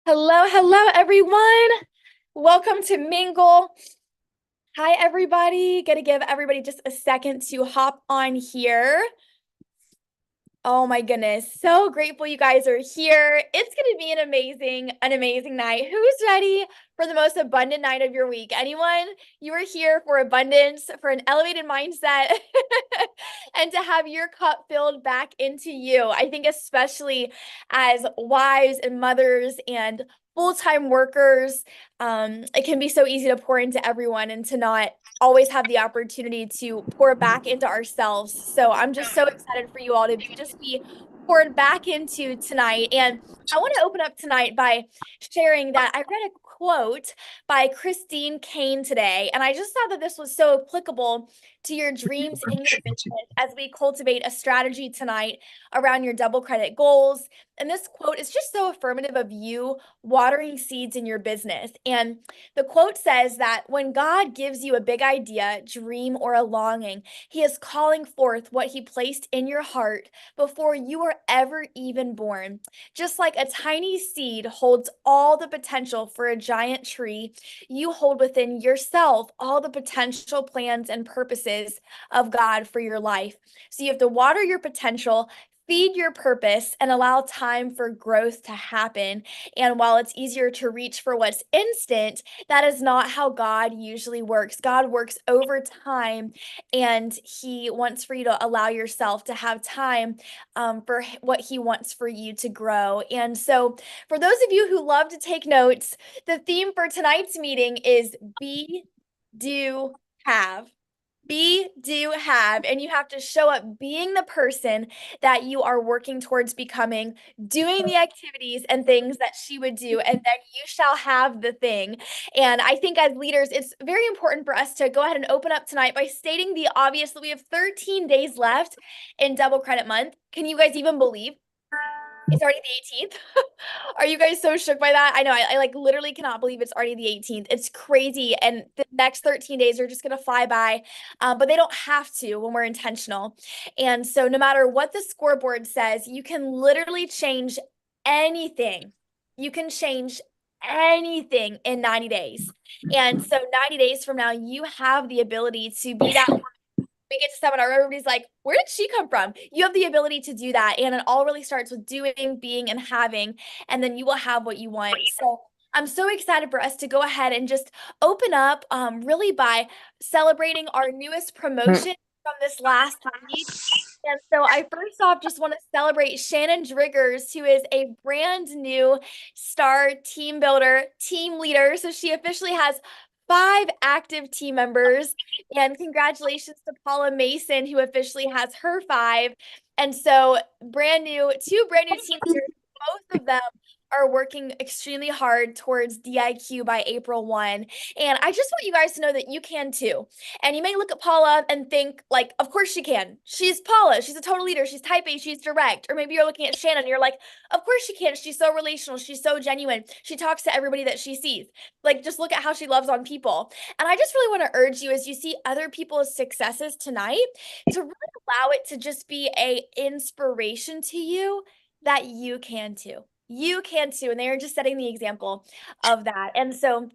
Hello, hello, everyone. Welcome to Mingle. Hi, everybody. Gonna give everybody just a second to hop on here. Oh my goodness. So grateful you guys are here. It's going to be an amazing night. Who's ready for the most abundant night of your week? Anyone? You are here for abundance, for an elevated mindset, and to have your cup filled back into you. I think especially as wives and mothers and full-time workers, it can be so easy to pour into everyone and to not always have the opportunity to pour back into ourselves. So I'm just so excited for you all to just be poured back into tonight. And I want to open up tonight by sharing that I read a quote by Christine Kane today. And I just thought that this was so applicable to your dreams and your business as we cultivate a strategy tonight around your double credit goals. And this quote is just so affirmative of you watering seeds in your business. And the quote says that when God gives you a big idea, dream, or a longing, He is calling forth what He placed in your heart before you were ever even born. Just like a tiny seed holds all the potential for a giant tree, you hold within yourself all the potential plans and purposes of God for your life. So you have to water your potential, feed your purpose, and allow time for growth to happen. And while it's easier to reach for what's instant, that is not how God usually works. God works over time, and He wants for you to allow yourself to have time for what He wants for you to grow. And so, for those of you who love to take notes, the theme for tonight's meeting is be, do, have. Be, do, have, and you have to show up being the person that you are working towards becoming, doing the activities and things that she would do, and then you shall have the thing. And I think as leaders, it's very important for us to go ahead and open up tonight by stating the obvious that we have 13 days left in Double Credit Month. Can you guys even believe it's already the 18th? Are you guys so shook by that? I know I like literally cannot believe it's already the 18th. It's crazy. And the next 13 days are just going to fly by. But they don't have to when we're intentional. And so no matter what the scoreboard says, you can literally change anything. You can change anything in 90 days. And so 90 days from now, you have the ability to be that we get to seminar, everybody's like, where did she come from? You have the ability to do that. And it all really starts with doing, being, and having, and then you will have what you want. So I'm so excited for us to go ahead and just open up really by celebrating our newest promotion from this last week. And so I first off just want to celebrate Shannon Driggers, who is a brand new star team builder, team leader. So she officially has 5 active team members. And congratulations to Paula Mason, who officially has her 5. And so two brand new team leaders, both of them are working extremely hard towards DIQ by April 1. And I just want you guys to know that you can too. And you may look at Paula and think, like, of course she can. She's Paula. She's a total leader. She's type A. She's direct. Or maybe you're looking at Shannon and you're like, of course she can. She's so relational. She's so genuine. She talks to everybody that she sees. Like, just look at how she loves on people. And I just really want to urge you as you see other people's successes tonight to really allow it to just be a inspiration to you that you can too. You can too. And they are just setting the example of that. And so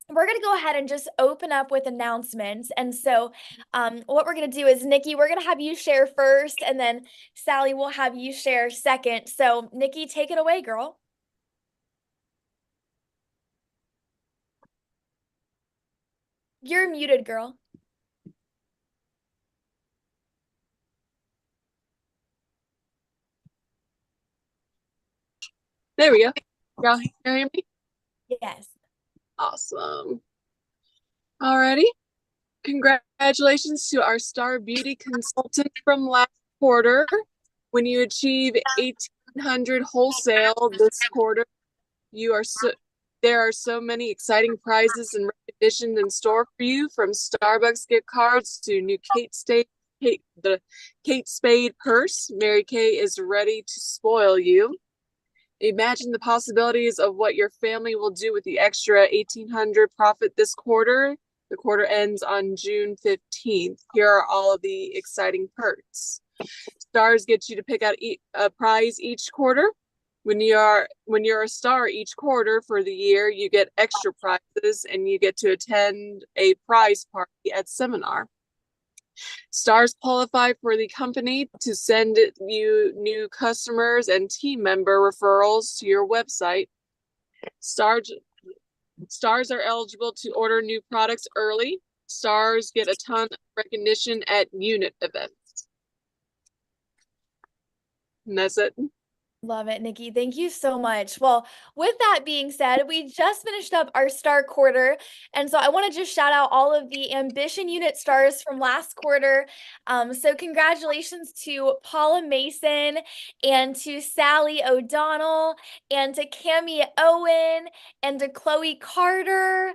we're going to go ahead and just open up with announcements. And so what we're going to do is, Nikki, we're going to have you share first, and then Sally will have you share second. So Nikki, take it away, girl. You're muted, girl. There we go. Y'all hear me? Yes. Awesome. Alrighty. Congratulations to our star beauty consultant from last quarter. When you achieve 1,800 wholesale this quarter, there are so many exciting prizes and recognition in store for you, from Starbucks gift cards to new the Kate Spade purse. Mary Kay is ready to spoil you. Imagine the possibilities of what your family will do with the extra 1,800 profit this quarter. The quarter ends on June 15th. Here are all of the exciting perks. Stars get you to pick out a prize each quarter. When you're a star each quarter for the year, you get extra prizes and you get to attend a prize party at seminar. Stars qualify for the company to send you new customers and team member referrals to your website. Stars are eligible to order new products early. Stars get a ton of recognition at unit events. And that's it. Love it, Nikki. Thank you so much. Well, with that being said, we just finished up our star quarter. And so I want to just shout out all of the Ambition Unit stars from last quarter. So congratulations to Paula Mason and to Sally O'Donnell and to Cami Owen and to Chloe Carter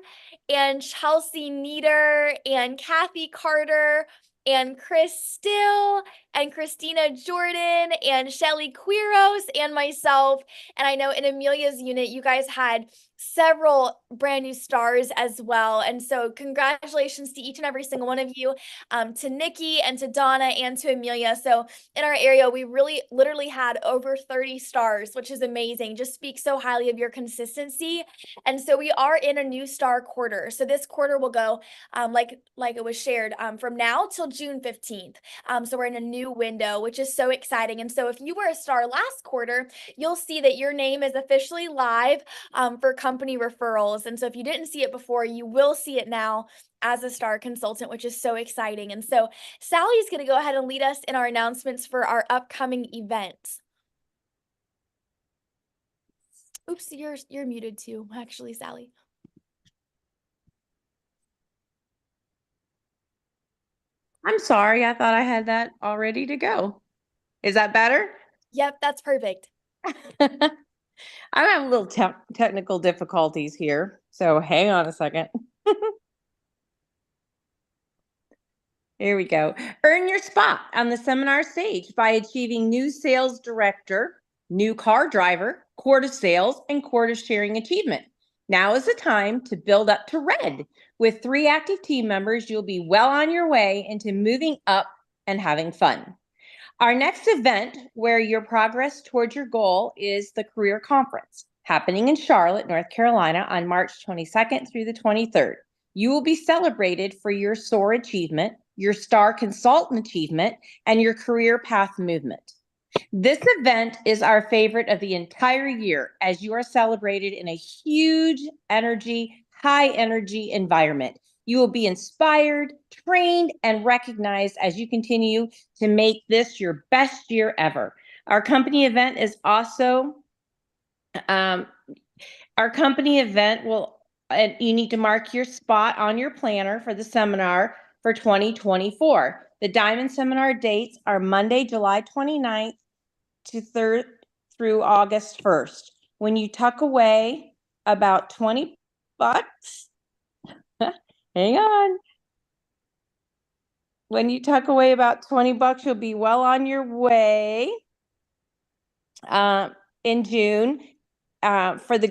and Chelsea Nieder and Kathy Carter and Chris Still and Christina Jordan and Shelly Quiros and myself. And I know in Amelia's unit, you guys had several brand new stars as well. And so congratulations to each and every single one of you, to Nikki and to Donna and to Amelia. So in our area, we really literally had over 30 stars, which is amazing. Just speaks so highly of your consistency. And so we are in a new star quarter. So this quarter will go, like it was shared, from now till June 15th. So we're in a new window, which is so exciting. And so if you were a star last quarter, you'll see that your name is officially live for company referrals. And so if you didn't see it before, you will see it now as a star consultant, which is so exciting. And so Sally's going to go ahead and lead us in our announcements for our upcoming events. Oops, you're muted too, actually, Sally. I'm sorry, I thought I had that all ready to go. Is that better? Yep, that's perfect. I'm having a little technical difficulties here, so hang on a second. Here we go. Earn your spot on the seminar stage by achieving new sales director, new car driver, quarter sales, and quarter sharing achievement. Now is the time to build up to red. With 3 active team members, you'll be well on your way into moving up and having fun. Our next event where your progress towards your goal is the Career Conference, happening in Charlotte, North Carolina on March 22nd through the 23rd. You will be celebrated for your SOAR achievement, your STAR consultant achievement, and your career path movement. This event is our favorite of the entire year as you are celebrated in a huge energy, high energy environment. You will be inspired, trained, and recognized as you continue to make this your best year ever. Our company event is also, you need to mark your spot on your planner for the seminar for 2024. The Diamond Seminar dates are Monday, July 29th to 3rd through August 1st. When you tuck away about 20 bucks, hang on. When you tuck away about 20 bucks, you'll be well on your way in June for a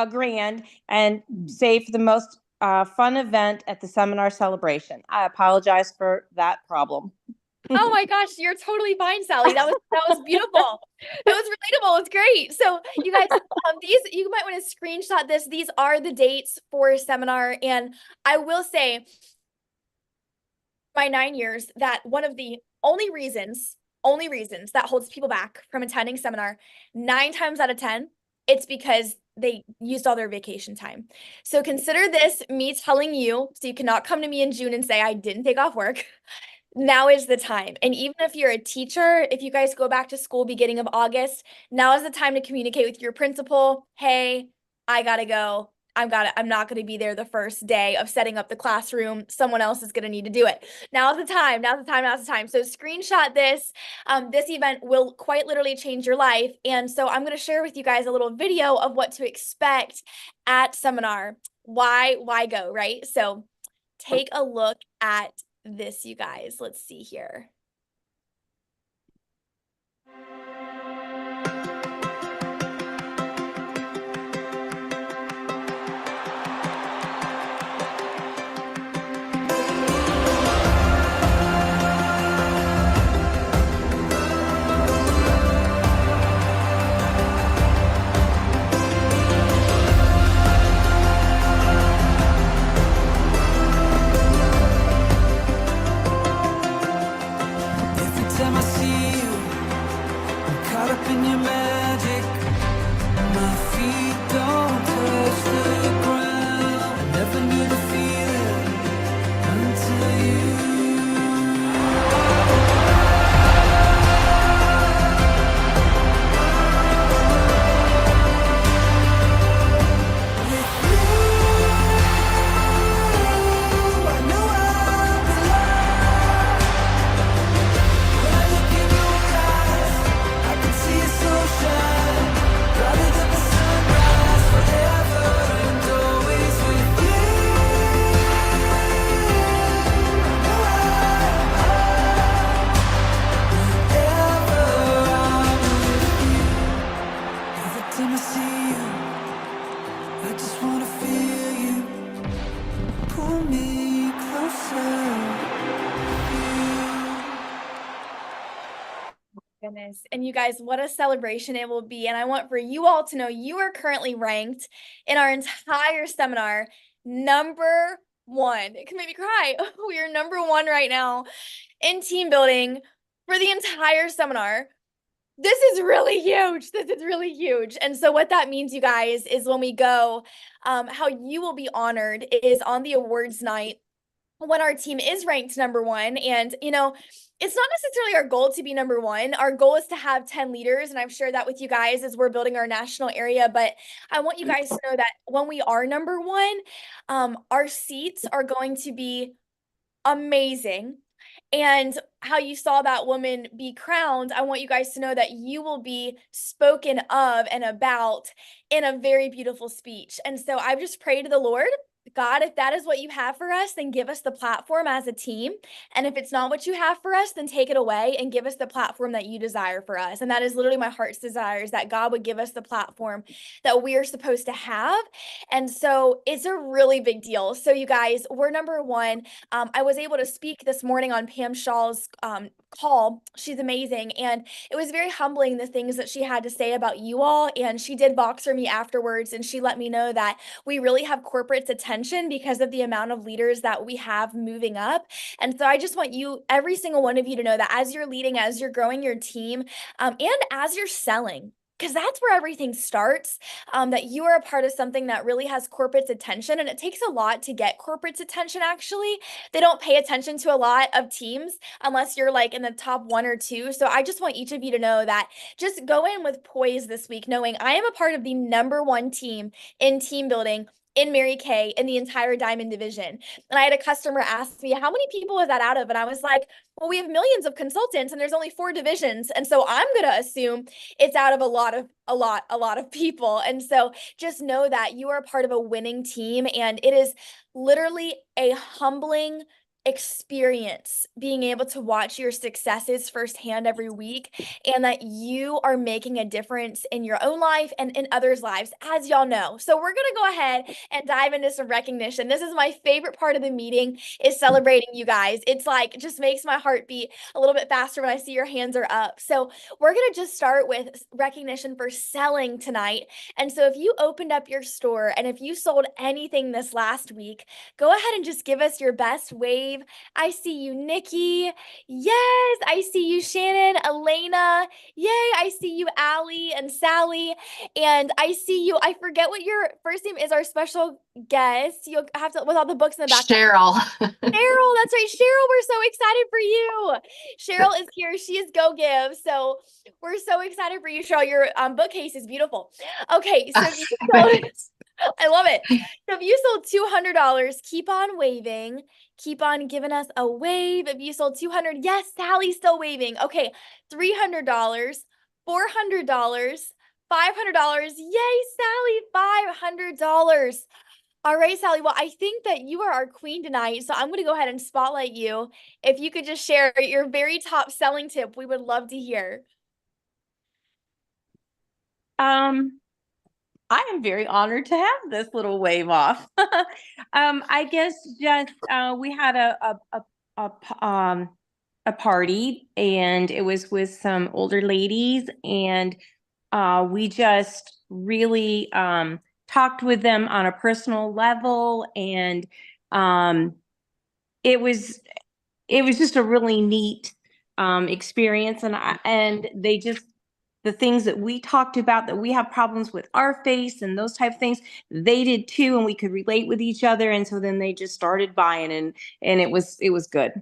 grand and save for the most fun event at the seminar celebration. I apologize for that problem. Oh my gosh, you're totally fine, Sally. That was beautiful. That was relatable. It's great. So you guys, you might want to screenshot this. These are the dates for seminar. And I will say, my 9 years, that one of the only reasons that holds people back from attending seminar, 9 times out of 10, it's because they used all their vacation time. So consider this me telling you, so you cannot come to me in June and say I didn't take off work. Now is the time. And even if you're a teacher, if you guys go back to school beginning of August, now is the time to communicate with your principal. Hey, I gotta go. I'm not going to be there the first day of setting up the classroom. Someone else is going to need to do it. Now's the time. So screenshot this. This event will quite literally change your life. And so I'm going to share with you guys a little video of what to expect at seminar. Why go, right? So take a look at this, you guys. Let's see here. time I see you, I'm caught up in your magic. My feet don't touch the ground. I never knew the feeling until you. Goodness. And you guys, what a celebration it will be. And I want for you all to know you are currently ranked in our entire seminar number one. It can make me cry. We are number one right now in team building for the entire seminar. This is really huge. This is really huge. And so what that means, you guys, is when we go, how you will be honored is on the awards night when our team is ranked number one. And, you know, it's not necessarily our goal to be number one. Our goal is to have 10 leaders. And I've shared that with you guys as we're building our national area. But I want you guys to know that when we are number one, our seats are going to be amazing. And how you saw that woman be crowned, I want you guys to know that you will be spoken of and about in a very beautiful speech. And so I've just prayed to the Lord, God, if that is what you have for us, then give us the platform as a team. And if it's not what you have for us, then take it away and give us the platform that you desire for us. And that is literally my heart's desire, is that God would give us the platform that we are supposed to have. And so it's a really big deal. So you guys, we're number one. I was able to speak this morning on Pam Shaw's call. She's amazing. And it was very humbling, the things that she had to say about you all. And she did Voxer me afterwards, and she let me know that we really have corporate's attention because of the amount of leaders that we have moving up. And so I just want you, every single one of you, to know that as you're leading, as you're growing your team, and as you're selling, because that's where everything starts, that you are a part of something that really has corporate's attention. And it takes a lot to get corporate's attention, actually. They don't pay attention to a lot of teams unless you're like in the top one or two. So I just want each of you to know that just go in with poise this week, knowing I am a part of the number one team in team building in Mary Kay in the entire Diamond division. And I had a customer ask me, how many people is that out of? And I was like, well, we have millions of consultants and there's only 4 divisions. And so I'm going to assume it's out of a lot of people. And so just know that you are a part of a winning team, and it is literally a humbling experience being able to watch your successes firsthand every week, and that you are making a difference in your own life and in others' lives, as y'all know. So we're going to go ahead and dive into some recognition. This is my favorite part of the meeting, is celebrating you guys. It's like, it just makes my heart beat a little bit faster when I see your hands are up. So we're going to just start with recognition for selling tonight. And so if you opened up your store and if you sold anything this last week, go ahead and just give us your best wave. I see you, Nikki. Yes, I see you, Shannon, Elena. Yay, I see you, Allie and Sally. And I see you, I forget what your first name is, our special guest. You'll have to, with all the books in the back. Cheryl. Cheryl, that's right. Cheryl, we're so excited for you. Cheryl is here. She is Go Give. So we're so excited for you, Cheryl. Your bookcase is beautiful. Okay, so if you sold, I love it. So if you sold $200, keep on waving. Keep on giving us a wave. If you sold 200, yes, Sally's still waving. Okay, $300, $400, $500. Yay, Sally, $500. All right, Sally. Well, I think that you are our queen tonight, so I'm going to go ahead and spotlight you. If you could just share your very top selling tip, we would love to hear. I am very honored to have this little wave off. I guess just we had a party, and it was with some older ladies, and we just really talked with them on a personal level, and it was just a really neat experience, and they just, the things that we talked about, that we have problems with our face and those type of things, they did too, and we could relate with each other. And so then they just started buying, and it was good.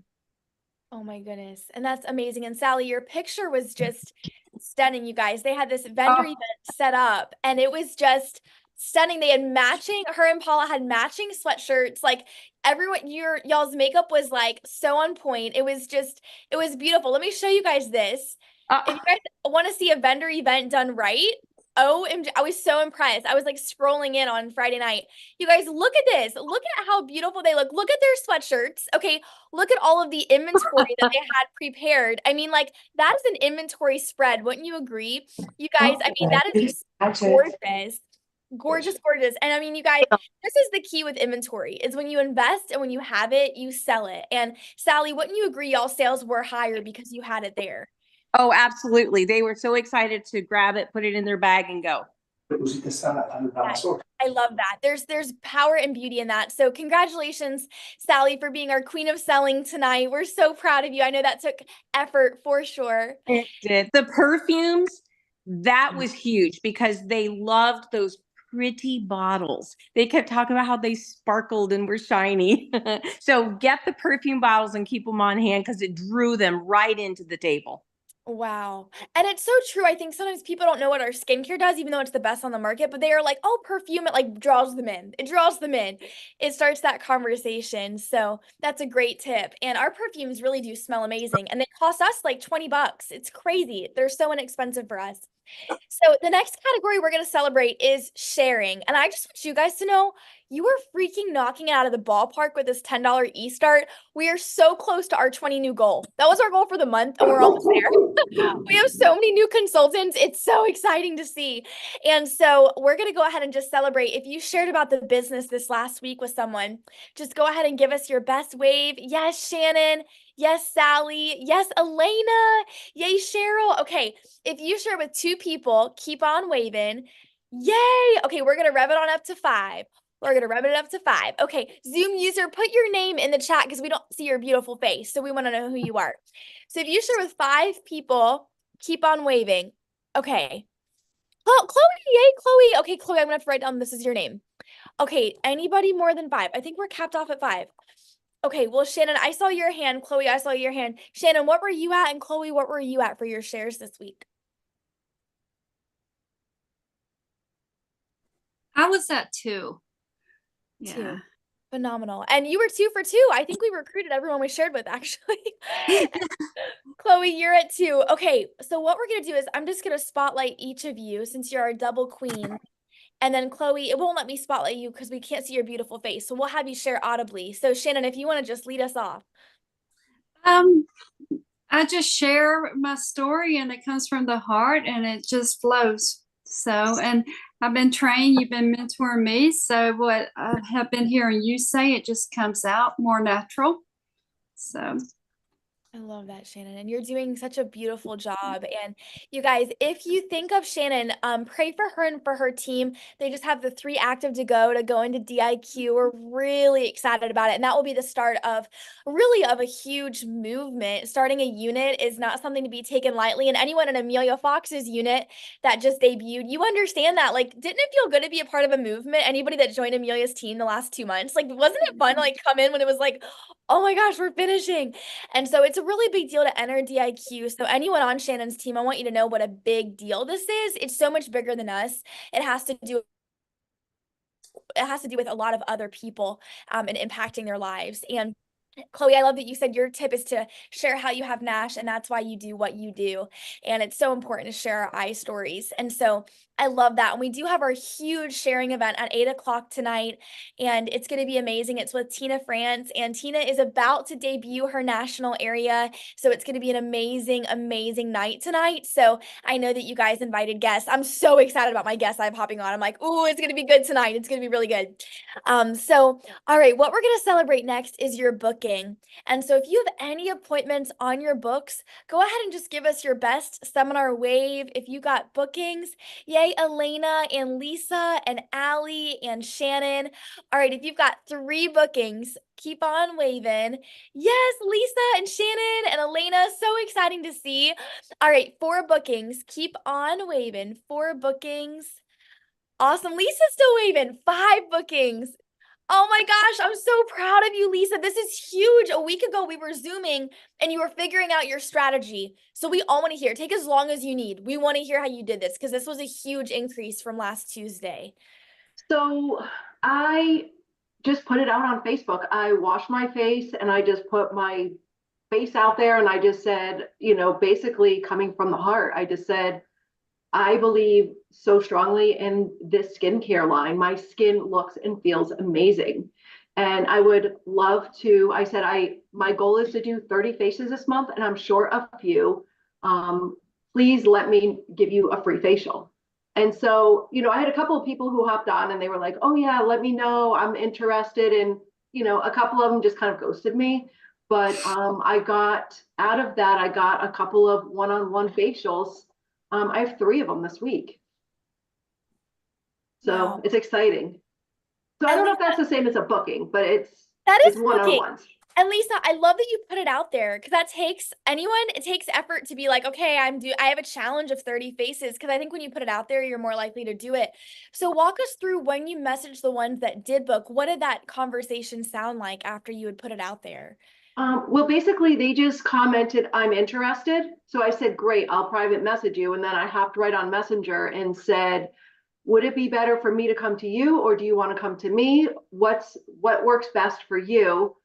Oh my goodness. And that's amazing. And Sally, your picture was just stunning, you guys. They had this vendor event set up and it was just stunning. They had matching, her and Paula had matching sweatshirts. Like everyone, y'all's makeup was like so on point. It was beautiful. Let me show you guys this. If you guys want to see a vendor event done right, OMG, I was so impressed. I was like scrolling in on Friday night. You guys, look at this. Look at how beautiful they look. Look at their sweatshirts. Okay, look at all of the inventory that they had prepared. I mean, like, that is an inventory spread. Wouldn't you agree? You guys, I mean, that is just gorgeous. Gorgeous, gorgeous. And I mean, you guys, this is the key with inventory, is when you invest and when you have it, you sell it. And Sally, wouldn't you agree y'all sales were higher because you had it there? Oh, absolutely. They were so excited to grab it, put it in their bag, and go. I love that. There's power and beauty in that. So congratulations, Sally, for being our queen of selling tonight. We're so proud of you. I know that took effort for sure. It did. The perfumes, that was huge because they loved those pretty bottles. They kept talking about how they sparkled and were shiny. So get the perfume bottles and keep them on hand because it drew them right into the table. Wow. And it's so true. I think sometimes people don't know what our skincare does, even though it's the best on the market, but they are like, oh, perfume, it like draws them in. It draws them in. It starts that conversation. So that's a great tip. And our perfumes really do smell amazing. And they cost us like $20. It's crazy. They're so inexpensive for us. So the next category we're going to celebrate is sharing. And I just want you guys to know you are freaking knocking it out of the ballpark with this $10 e-start. We are so close to our 20 new goal. That was our goal for the month and we're almost there. We have so many new consultants. It's so exciting to see. And so we're going to go ahead and just celebrate. If you shared about the business this last week with someone, just go ahead and give us your best wave. Yes, Shannon. Yes, Sally. Yes, Elena. Yay, Cheryl. Okay, if you share with 2 people, keep on waving. Yay. Okay, we're going to rev it on up to 5. We're going to rev it up to 5. Okay, Zoom user, put your name in the chat because we don't see your beautiful face. So we want to know who you are. So if you share with 5 people, keep on waving. Okay. Oh, Chloe. Yay, Chloe. Okay, Chloe, I'm going to have to write down this is your name. Okay, anybody more than 5? I think we're capped off at 5. Okay, well, Shannon, I saw your hand. Chloe, I saw your hand. Shannon, what were you at? And Chloe, what were you at for your shares this week? I was at 2. 2. Yeah. Phenomenal. And you were 2 for 2. I think we recruited everyone we shared with, actually. Chloe, you're at 2. Okay, so what we're going to do is I'm just going to spotlight each of you since you're our double queen. And then Chloe, it won't let me spotlight you because we can't see your beautiful face. So we'll have you share audibly. So Shannon, if you want to just lead us off. I just share my story and it comes from the heart and it just flows. So, and I've been trained, you've been mentoring me. So what I have been hearing you say, it just comes out more natural. So I love that, Shannon. And you're doing such a beautiful job. And you guys, if you think of Shannon, pray for her and for her team. They just have the 3 active to go into DIQ. We're really excited about it. And that will be the start of really of a huge movement. Starting a unit is not something to be taken lightly. And anyone in Amelia Fox's unit that just debuted, you understand that. Like, didn't it feel good to be a part of a movement? Anybody that joined Amelia's team the last 2 months? Like, wasn't it fun to like come in when it was like, oh my gosh, we're finishing. And so it's a really big deal to enter DIQ. So anyone on Shannon's team, I want you to know what a big deal this is. It's so much bigger than us. It has to do with a lot of other people and impacting their lives. And Chloe, I love that you said your tip is to share how you have NASH, and that's why you do what you do. And it's so important to share our eye stories. And so I love that. And we do have our huge sharing event at 8 o'clock tonight, and it's going to be amazing. It's with Tina France, and Tina is about to debut her national area. So it's going to be an amazing, amazing night tonight. So I know that you guys invited guests. I'm so excited about my guests I'm hopping on. I'm like, oh, it's going to be good tonight. It's going to be really good. So, all right, what we're going to celebrate next is your book booking. And so if you have any appointments on your books, go ahead and just give us your best seminar wave. If you got bookings, yay, Elena and Lisa and Allie and Shannon. All right, if you've got 3 bookings, keep on waving. Yes, Lisa and Shannon and Elena, so exciting to see. All right, 4 bookings, keep on waving. 4 bookings. Awesome, Lisa's still waving. 5 bookings. Oh my gosh, I'm so proud of you, Lisa. This is huge. A week ago, we were Zooming and you were figuring out your strategy. So we all want to hear. Take as long as you need. We want to hear how you did this because this was a huge increase from last Tuesday. So I just put it out on Facebook. I washed my face and I just put my face out there and I just said, basically coming from the heart, I just said, I believe so strongly in this skincare line. My skin looks and feels amazing. And I would love to, I said, my goal is to do 30 faces this month and I'm short a few. Please let me give you a free facial. And so, I had a couple of people who hopped on and they were like, oh yeah, let me know, I'm interested. And, a couple of them just kind of ghosted me. But I got out of that, I got a couple of one-on-one facials. I have 3 of them this week. So Wow. it's exciting. So I don't know if that's the same as a booking, but it's booking. one-on-ones. And Lisa, I love that you put it out there because it takes effort to be like, okay, I have a challenge of 30 faces. Because I think when you put it out there, you're more likely to do it. So walk us through when you messaged the ones that did book, what did that conversation sound like after you had put it out there? Well, basically they just commented, I'm interested. So I said, great, I'll private message you. And then I hopped right on Messenger and said, would it be better for me to come to you or do you want to come to me? What works best for you?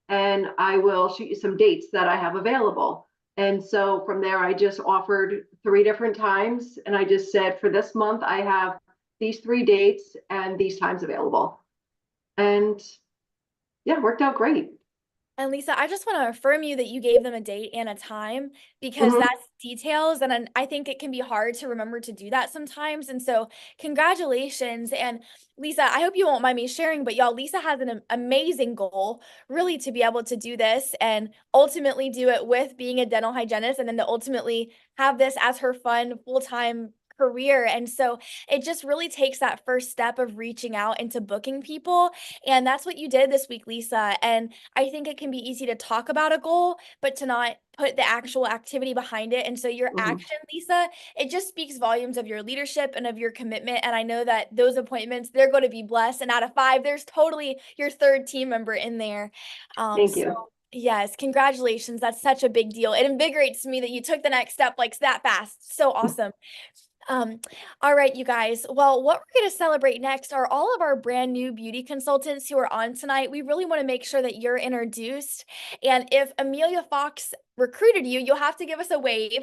And I will shoot you some dates that I have available. And so from there, I just offered 3 different times. And I just said, for this month, I have these 3 dates and these times available. And yeah, it worked out great. And Lisa, I just want to affirm you that you gave them a date and a time because Mhm. that's details. And I think it can be hard to remember to do that sometimes. And so congratulations. And Lisa, I hope you won't mind me sharing, but y'all, Lisa has an amazing goal really to be able to do this and ultimately do it with being a dental hygienist and then to ultimately have this as her fun full-time career. And so it just really takes that first step of reaching out into booking people. And that's what you did this week, Lisa. And I think it can be easy to talk about a goal, but to not put the actual activity behind it. And so your Mhm. action, Lisa, it just speaks volumes of your leadership and of your commitment. And I know that those appointments, they're going to be blessed. And out of 5, there's totally your 3rd team member in there. Thank you. Yes, congratulations. That's such a big deal. It invigorates me that you took the next step like that fast. So awesome. All right, you guys. Well, what we're going to celebrate next are all of our brand new beauty consultants who are on tonight. We really want to make sure that you're introduced. And if Amelia Fox recruited you, you'll have to give us a wave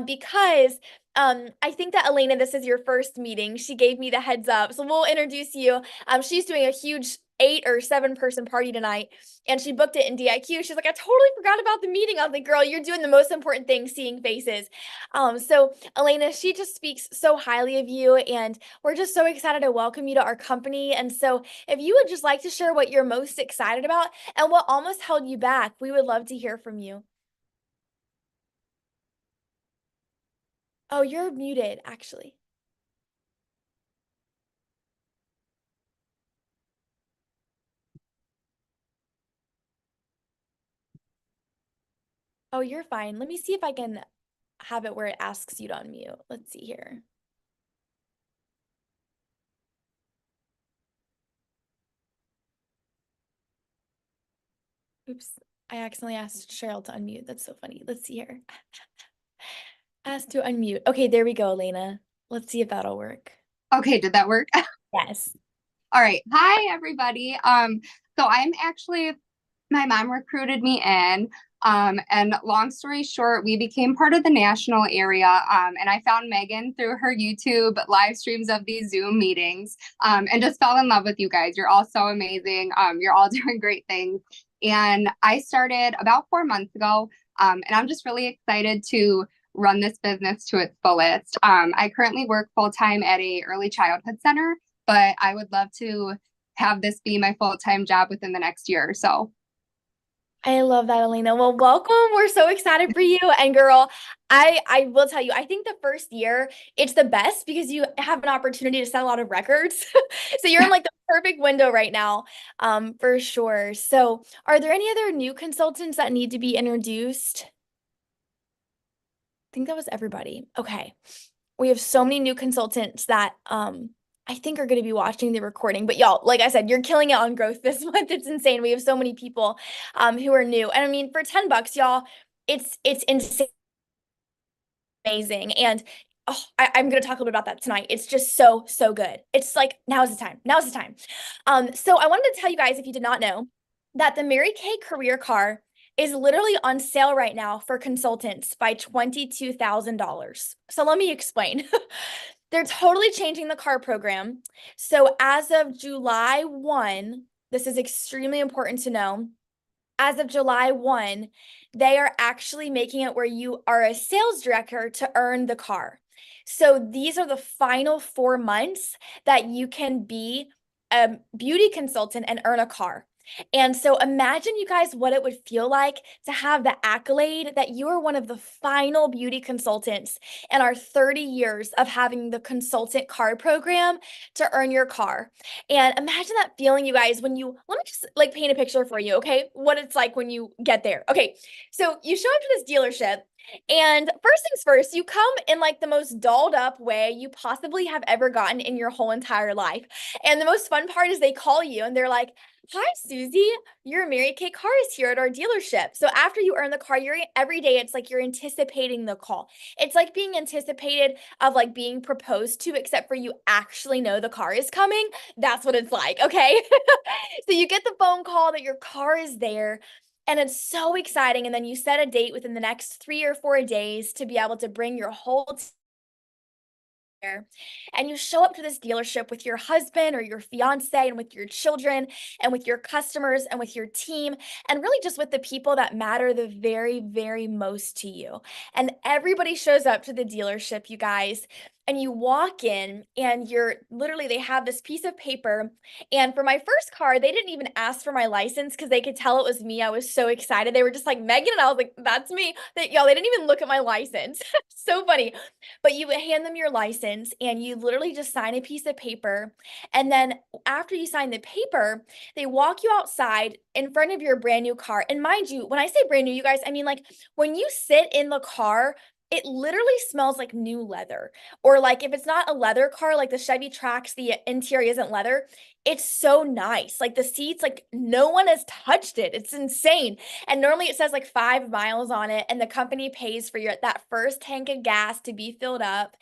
because I think that Elena, this is your first meeting. She gave me the heads up. So we'll introduce you. She's doing a huge 8 or 7 person party tonight and she booked it in DIQ. She's like, I totally forgot about the meeting. I was like, girl, you're doing the most important thing, seeing faces. So Elena, she just speaks so highly of you and we're just so excited to welcome you to our company. And so if you would just like to share what you're most excited about and what almost held you back, we would love to hear from you. Oh, you're muted, actually. Oh, you're fine. Let me see if I can have it where it asks you to unmute. Let's see here. Oops, I accidentally asked Cheryl to unmute. That's so funny. Let's see here. Ask to unmute. Okay, there we go, Elena. Let's see if that'll work. Okay, did that work? Yes. All right. Hi, everybody. So I'm actually, my mom recruited me in. And long story short, we became part of the national area. And I found Megan through her YouTube live streams of these Zoom meetings. And just fell in love with you guys. You're all so amazing. You're all doing great things. And I started about 4 months ago. And I'm just really excited to run this business to its fullest. I currently work full-time at a early childhood center, but I would love to have this be my full-time job within the next year or so. I love that, Elena. Well, welcome. We're so excited for you. And girl, I will tell you, I think the first year it's the best because you have an opportunity to set a lot of records. So you're in like the perfect window right now, for sure. So are there any other new consultants that need to be introduced? I think that was everybody. Okay. We have so many new consultants that I think are going to be watching the recording. But y'all, like I said, you're killing it on growth this month. It's insane. We have so many people who are new. And I mean, for $10, y'all, it's insane, amazing. And oh, I'm going to talk a little bit about that tonight. It's just so, so good. It's like, now's the time. Now's the time. So I wanted to tell you guys, if you did not know, that the Mary Kay Career Car is literally on sale right now for consultants by $22,000. So let me explain. They're totally changing the car program. So as of July 1, this is extremely important to know. As of July 1, they are actually making it where you are a sales director to earn the car. So these are the final 4 months that you can be a beauty consultant and earn a car. And so imagine, you guys, what it would feel like to have the accolade that you are one of the final beauty consultants in our 30 years of having the consultant car program to earn your car. And imagine that feeling, you guys, when you, let me just like paint a picture for you, okay? What it's like when you get there. Okay, so you show up to this dealership, and first things first, you come in like the most dolled up way you possibly have ever gotten in your whole entire life. And the most fun part is they call you and they're like, "Hi, Susie, your Mary Kay car is here at our dealership." So after you earn the car, you're every day, it's like you're anticipating the call. It's like being anticipated of like being proposed to, except for you actually know the car is coming. That's what it's like, okay? So you get the phone call that your car is there. And it's so exciting. And then you set a date within the next 3 or 4 days to be able to bring your whole there. And you show up to this dealership with your husband or your fiance and with your children and with your customers and with your team and really just with the people that matter the very, very most to you. And everybody shows up to the dealership, you guys. And you walk in and you're literally, they have this piece of paper. And for my first car, they didn't even ask for my license because they could tell it was me. I was so excited. They were just like, "Megan," and I was like, "That's me." Y'all, they didn't even look at my license. So funny. But you hand them your license and you literally just sign a piece of paper. And then after you sign the paper, they walk you outside in front of your brand new car. And mind you, when I say brand new, you guys, I mean like when you sit in the car, it literally smells like new leather. Or like if it's not a leather car, like the Chevy Trax, the interior isn't leather. It's so nice. Like the seats, like no one has touched it. It's insane. And normally it says like 5 miles on it, and the company pays for that first tank of gas to be filled up.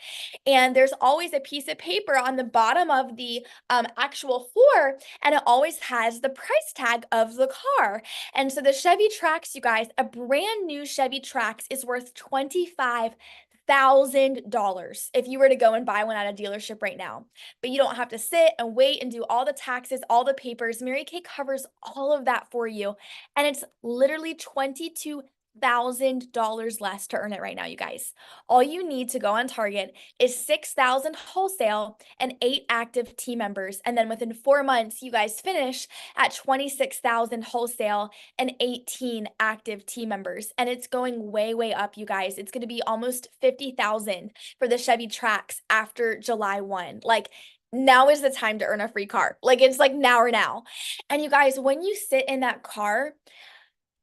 And there's always a piece of paper on the bottom of the actual floor, and it always has the price tag of the car. And so the Chevy Trax, you guys, a brand new Chevy Trax is worth $25,000 if you were to go and buy one at a dealership right now. But you don't have to sit and wait and do all the taxes, all the papers. Mary Kay covers all of that for you. And it's literally $22,000 less to earn it right now, you guys. All you need to go on Target is 6,000 wholesale and 8 active team members. And then within 4 months, you guys finish at 26,000 wholesale and 18 active team members. And it's going way, way up, you guys. It's going to be almost 50,000 for the Chevy Trax after July 1. Like, now is the time to earn a free car. Like, it's like now or now. And you guys, when you sit in that car,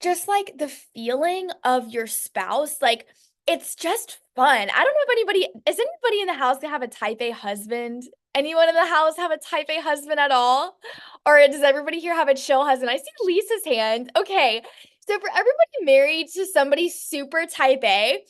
just like the feeling of your spouse, like it's just fun. I don't know if is anybody in the house gonna have a type A husband? Anyone in the house have a type A husband at all? Or does everybody here have a chill husband? I see Lisa's hand. Okay. So for everybody married to somebody super type A,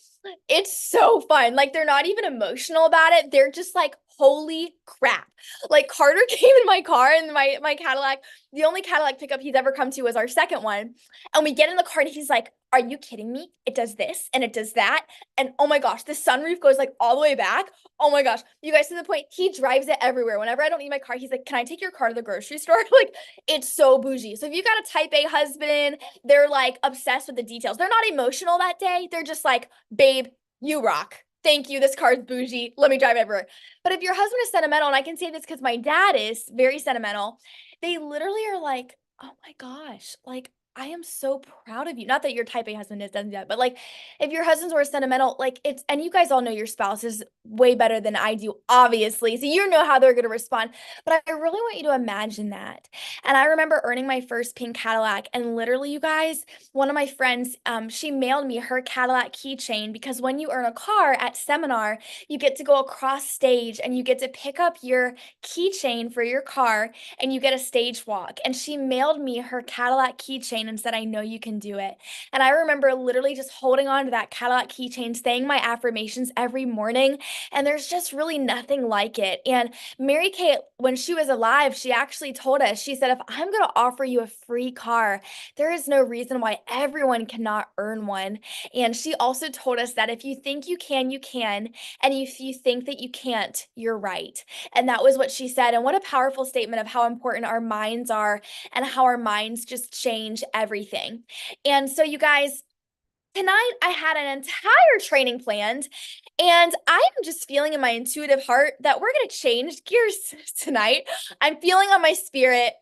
it's so fun. Like they're not even emotional about it. They're just like, "Holy crap." Like Carter came in my car and my Cadillac, the only Cadillac pickup he's ever come to was our second one. And we get in the car and he's like, "Are you kidding me? It does this and it does that. And oh my gosh, the sunroof goes like all the way back. Oh my gosh." You guys, to the point, he drives it everywhere. Whenever I don't need my car, he's like, "Can I take your car to the grocery store?" Like it's so bougie. So if you got a type A husband, they're like obsessed with the details. They're not emotional that day. They're just like, "Babe, you rock. Thank you. This car's bougie. Let me drive everywhere." But if your husband is sentimental, and I can say this because my dad is very sentimental, they literally are like, "Oh my gosh, like I am so proud of you. Not that your type A husband doesn't do that, but like if your husbands were sentimental, like it's, and you guys all know your spouses way better than I do, obviously. So you know how they're going to respond. But I really want you to imagine that. And I remember earning my first pink Cadillac, and literally, you guys, one of my friends, she mailed me her Cadillac keychain, because when you earn a car at seminar, you get to go across stage and you get to pick up your keychain for your car and you get a stage walk. And she mailed me her Cadillac keychain and said, I know you can do it. And I remember literally just holding on to that Cadillac keychain, saying my affirmations every morning. And there's just really nothing like it. And Mary Kay, when she was alive, she actually told us, she said, if I'm going to offer you a free car, there is no reason why everyone cannot earn one. And she also told us that if you think you can, you can. And if you think that you can't, you're right. And that was what she said. And what a powerful statement of how important our minds are and how our minds just change everything. And so, you guys, tonight I had an entire training planned, and I am just feeling in my intuitive heart that we're going to change gears tonight. I'm feeling on my spirit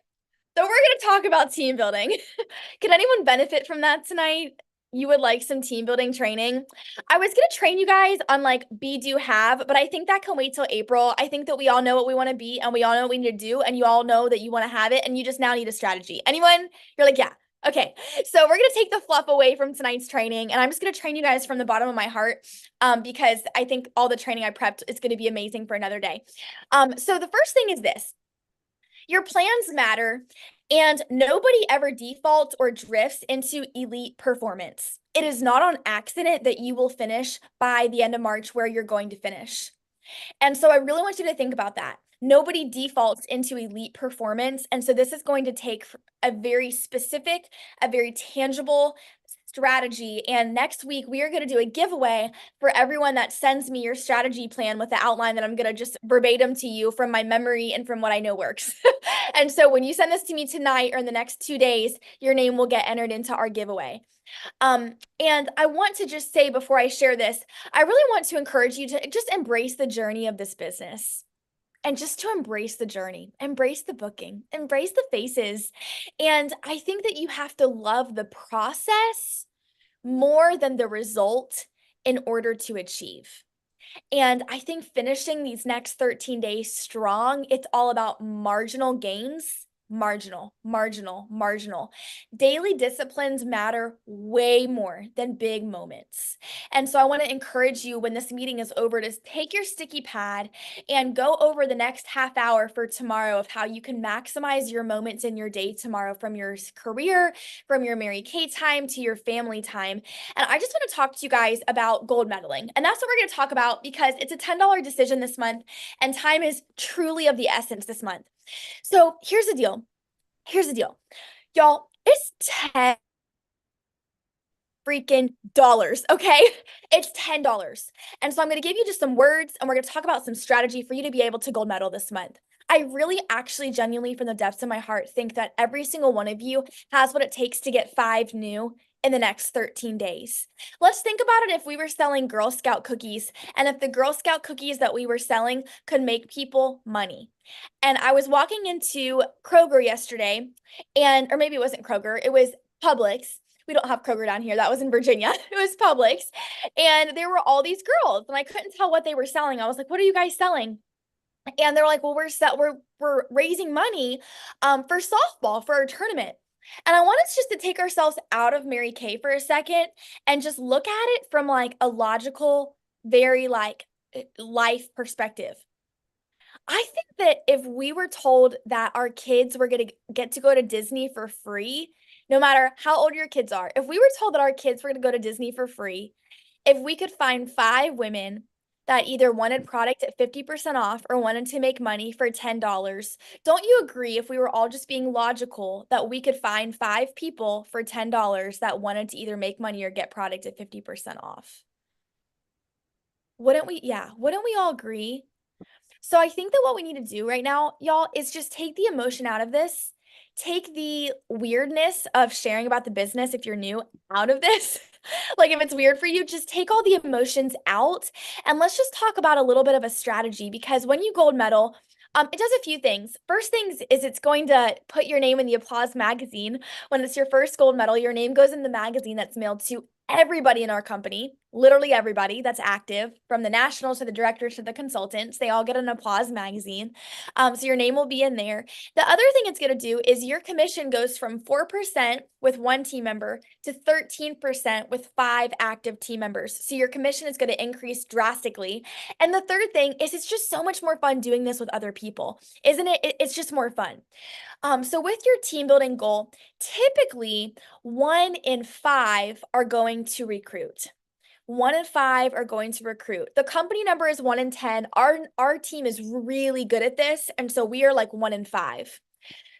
that we're going to talk about team building. Can anyone benefit from that tonight? You would like some team building training? I was going to train you guys on like be, do, have, but I think that can wait till April. I think that we all know what we want to be and we all know what we need to do, and you all know that you want to have it, and you just now need a strategy. Anyone? You're like, yeah. Okay, so we're going to take the fluff away from tonight's training, and I'm just going to train you guys from the bottom of my heart, because I think all the training I prepped is going to be amazing for another day. So the first thing is this. Your plans matter, and nobody ever defaults or drifts into elite performance. It is not on accident that you will finish by the end of March where you're going to finish. And so I really want you to think about that. Nobody defaults into elite performance. And so this is going to take a very specific, a very tangible strategy. And next week, we are going to do a giveaway for everyone that sends me your strategy plan with the outline that I'm going to just verbatim to you from my memory and from what I know works. And so when you send this to me tonight or in the next 2 days, your name will get entered into our giveaway. And I want to just say before I share this, I really want to encourage you to just embrace the journey of this business. And just to embrace the journey, embrace the booking, embrace the faces. And I think that you have to love the process more than the result in order to achieve. And I think finishing these next 13 days strong, it's all about marginal gains. Marginal. Daily disciplines matter way more than big moments. And so I want to encourage you when this meeting is over to take your sticky pad and go over the next half hour for tomorrow of how you can maximize your moments in your day tomorrow, from your career, from your Mary Kay time to your family time. And I just want to talk to you guys about gold medaling. And that's what we're going to talk about, because it's a $10 decision this month and time is truly of the essence this month. So here's the deal. Y'all, it's 10 freaking dollars, okay? It's $10. And so I'm going to give you just some words, and we're going to talk about some strategy for you to be able to gold medal this month. I really actually genuinely from the depths of my heart think that every single one of you has what it takes to get 5 new in the next 13 days. Let's think about it if we were selling Girl Scout cookies, and if the Girl Scout cookies that we were selling could make people money. And I was walking into Kroger yesterday, or maybe it wasn't Kroger, it was Publix. We don't have Kroger down here. That was in Virginia. It was Publix. And there were all these girls, and I couldn't tell what they were selling. I was like, what are you guys selling? And they're like, well, we're raising money for softball for our tournament. And I want us just to take ourselves out of Mary Kay for a second and just look at it from like a logical, very like life perspective. I think that if we were told that our kids were going to get to go to Disney for free, no matter how old your kids are, if we were told that our kids were going to go to Disney for free, if we could find 5 women that either wanted product at 50% off or wanted to make money for $10, don't you agree, if we were all just being logical, that we could find 5 people for $10 that wanted to either make money or get product at 50% off? Wouldn't we? Yeah. Wouldn't we all agree? So I think that what we need to do right now, y'all, is just take the emotion out of this. Take the weirdness of sharing about the business if you're new out of this. Like if it's weird for you, just take all the emotions out and let's just talk about a little bit of a strategy, because when you gold medal, It does a few things. First things is it's going to put your name in the Applause magazine. When it's your first gold medal, your name goes in the magazine that's mailed to everybody in our company, literally everybody that's active, from the nationals to the directors to the consultants. They all get an Applause magazine. So your name will be in there. The other thing it's going to do is your commission goes from 4% with one team member to 13% with 5 active team members. So your commission is going to increase drastically. And the third thing is it's just so much more fun doing this with other people, isn't it? It's just more fun. So with your team building goal, typically 1 in 5 are going to recruit. 1 in 5 are going to recruit. The company number is 1 in 10. Our team is really good at this, and so we are like 1 in 5.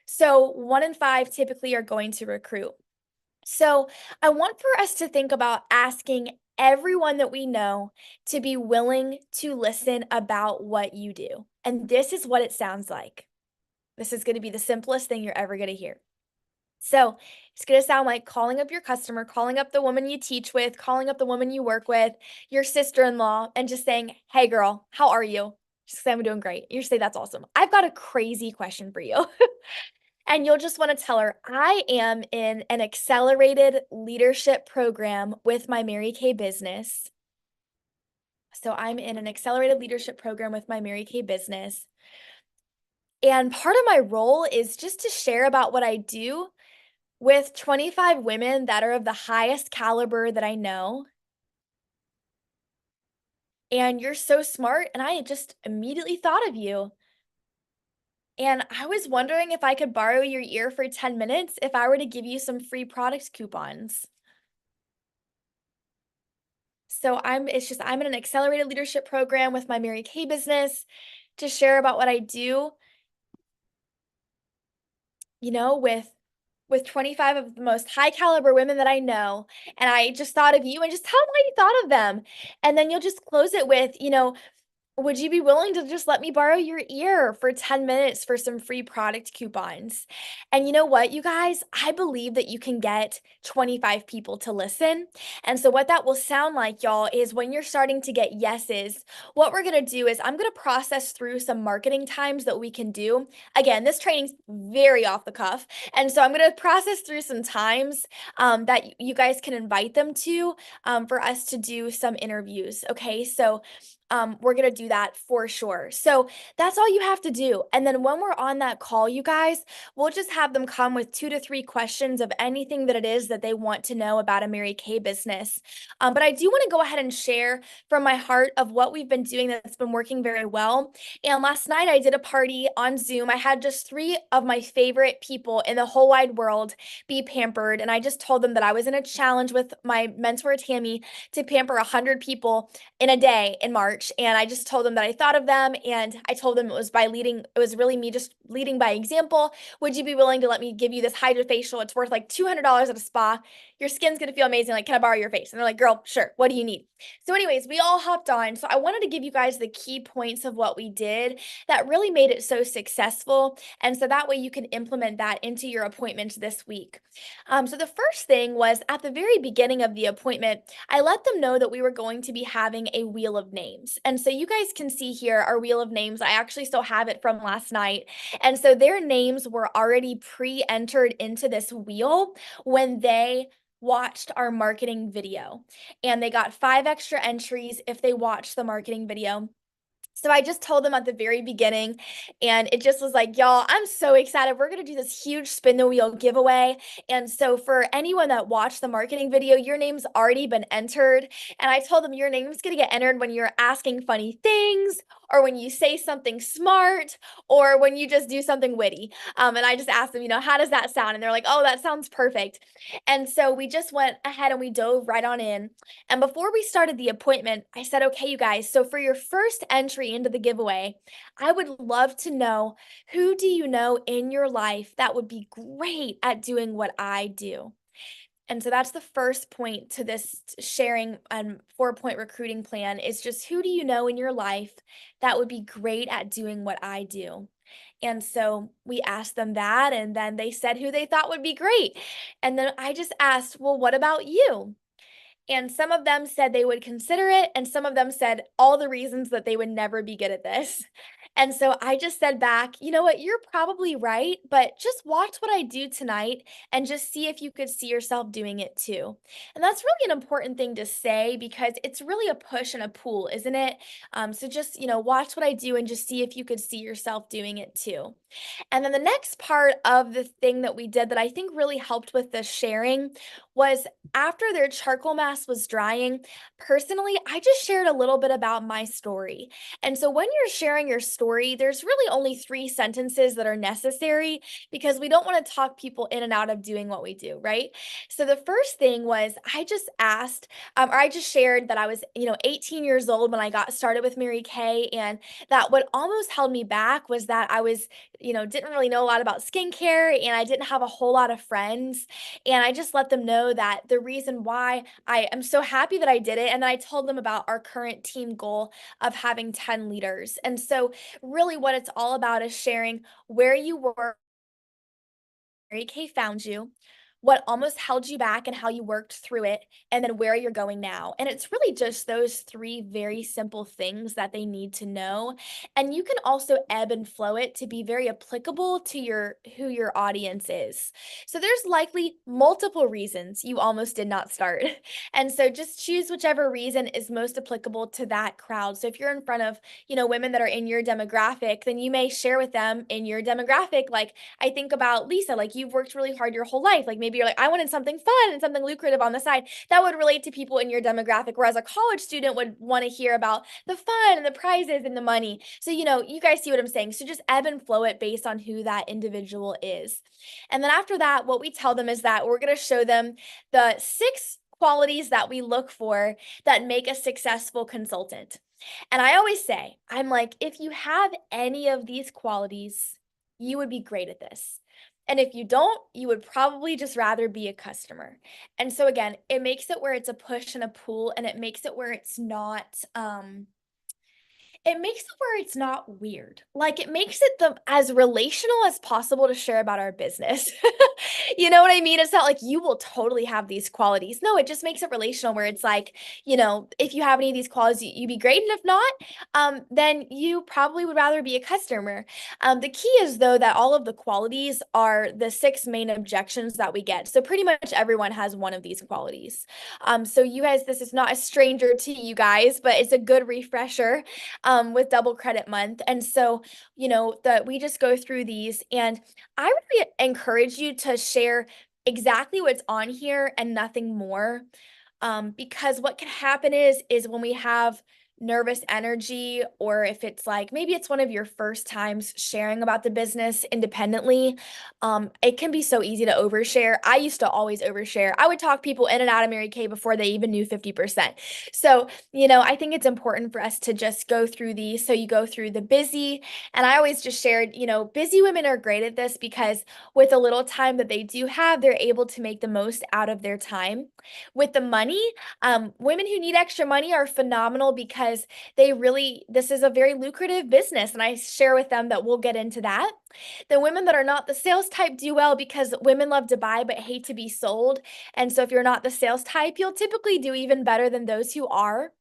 So 1 in 5 typically are going to recruit. So I want for us to think about asking everyone that we know to be willing to listen about what you do. And this is what it sounds like. This is going to be the simplest thing you're ever going to hear. So it's going to sound like calling up your customer, calling up the woman you teach with, calling up the woman you work with, your sister-in-law, and just saying, hey girl, how are you? Just say, I'm doing great. You say, that's awesome. I've got a crazy question for you. And you'll just want to tell her, I am in an accelerated leadership program with my Mary Kay business. So I'm in an accelerated leadership program with my Mary Kay business. And part of my role is just to share about what I do with 25 women that are of the highest caliber that I know. And you're so smart, and I just immediately thought of you. And I was wondering if I could borrow your ear for 10 minutes if I were to give you some free product coupons. So I'm in an accelerated leadership program with my Mary Kay business to share about what I do, you know, with 25 of the most high caliber women that I know. And I just thought of you, and just tell them how you thought of them. And then you'll just close it with, would you be willing to just let me borrow your ear for 10 minutes for some free product coupons? And you know what, you guys? I believe that you can get 25 people to listen. And so what that will sound like, y'all, is when you're starting to get yeses, what we're going to do is I'm going to process through some marketing times that we can do. Again, this training's very off the cuff. And so I'm going to process through some times that you guys can invite them to for us to do some interviews. Okay, so we're going to do that for sure. So that's all you have to do. And then when we're on that call, you guys, we'll just have them come with 2 to 3 questions of anything that it is that they want to know about a Mary Kay business. But I do want to go ahead and share from my heart of what we've been doing that's been working very well. And last night I did a party on Zoom. I had just 3 of my favorite people in the whole wide world be pampered. And I just told them that I was in a challenge with my mentor, Tammy, to pamper 100 people in a day in March. And I just told them that I thought of them, and I told them it was really me just leading by example. Would you be willing to let me give you this hydrofacial? It's worth like $200 at a spa. Your skin's gonna feel amazing. Like, can I borrow your face? And they're like, girl, sure. What do you need? So anyways, we all hopped on. So I wanted to give you guys the key points of what we did that really made it so successful. And so that way you can implement that into your appointments this week. So the first thing was at the very beginning of the appointment, I let them know that we were going to be having a wheel of names. And so you guys can see here our wheel of names. I actually still have it from last night. And so their names were already pre-entered into this wheel when they watched our marketing video, and they got 5 extra entries if they watched the marketing video. So I just told them at the very beginning, and it just was like, y'all, I'm so excited. We're going to do this huge spin the wheel giveaway. And so for anyone that watched the marketing video, your name's already been entered. And I told them your name's going to get entered when you're asking funny things, or when you say something smart, or when you just do something witty. And I just asked them, how does that sound? And they're like, oh, that sounds perfect. And so we just went ahead and we dove right on in. And before we started the appointment, I said, okay, you guys, so for your first entry into the giveaway, I would love to know, who do you know in your life that would be great at doing what I do? And so that's the first point to this sharing and 4-point recruiting plan, is just, who do you know in your life that would be great at doing what I do? And so we asked them that, and then they said who they thought would be great. And then I just asked, well, what about you? And some of them said they would consider it, and some of them said all the reasons that they would never be good at this. And so I just said back, you know what, you're probably right, but just watch what I do tonight and just see if you could see yourself doing it too. And that's really an important thing to say because it's really a push and a pull, isn't it? So just, watch what I do and just see if you could see yourself doing it too. And then the next part of the thing that we did that I think really helped with the sharing was after their charcoal mask was drying, personally, I just shared a little bit about my story. And so when you're sharing your story, there's really only 3 sentences that are necessary because we don't want to talk people in and out of doing what we do, right? So the first thing was I just asked, or I just shared that I was, 18 years old when I got started with Mary Kay, and that what almost held me back was that I was, didn't really know a lot about skincare and I didn't have a whole lot of friends. And I just let them know that the reason why I am so happy that I did it. And then I told them about our current team goal of having 10 leaders. And so, really, what it's all about is sharing where you were, Mary Kay found you, what almost held you back and how you worked through it, and then where you're going now. And it's really just those 3 very simple things that they need to know. And you can also ebb and flow it to be very applicable to who your audience is. So there's likely multiple reasons you almost did not start. And so just choose whichever reason is most applicable to that crowd. So if you're in front of, women that are in your demographic, then you may share with them in your demographic, like I think about Lisa, like you've worked really hard your whole life. Like maybe you're like, I wanted something fun and something lucrative on the side that would relate to people in your demographic. Whereas a college student would want to hear about the fun and the prizes and the money. So, you guys see what I'm saying. So just ebb and flow it based on who that individual is. And then after that, what we tell them is that we're going to show them the 6 qualities that we look for that make a successful consultant. And I always say, I'm like, if you have any of these qualities, you would be great at this. And if you don't, you would probably just rather be a customer. And so again, it makes it where it's a push and a pull, and it makes it where it's not weird. Like it makes it as relational as possible to share about our business. You know what I mean? It's not like you will totally have these qualities. No, it just makes it relational where it's like, if you have any of these qualities, you'd be great. And if not, then you probably would rather be a customer. The key is though that all of the qualities are the 6 main objections that we get. So pretty much everyone has one of these qualities. So you guys, this is not a stranger to you guys, but it's a good refresher with Double Credit Month. And so, that we just go through these, and I really encourage you to share exactly what's on here and nothing more. Because what can happen is when we have nervous energy, or if it's like maybe it's one of your first times sharing about the business independently, it can be so easy to overshare. I used to always overshare. I would talk people in and out of Mary Kay before they even knew 50%. So, I think it's important for us to just go through these. So you go through the busy, and I always just shared, busy women are great at this because with the little time that they do have, they're able to make the most out of their time. With the money, women who need extra money are phenomenal because this is a very lucrative business. And I share with them that we'll get into that. The women that are not the sales type do well because women love to buy but hate to be sold. And so if you're not the sales type, you'll typically do even better than those who are.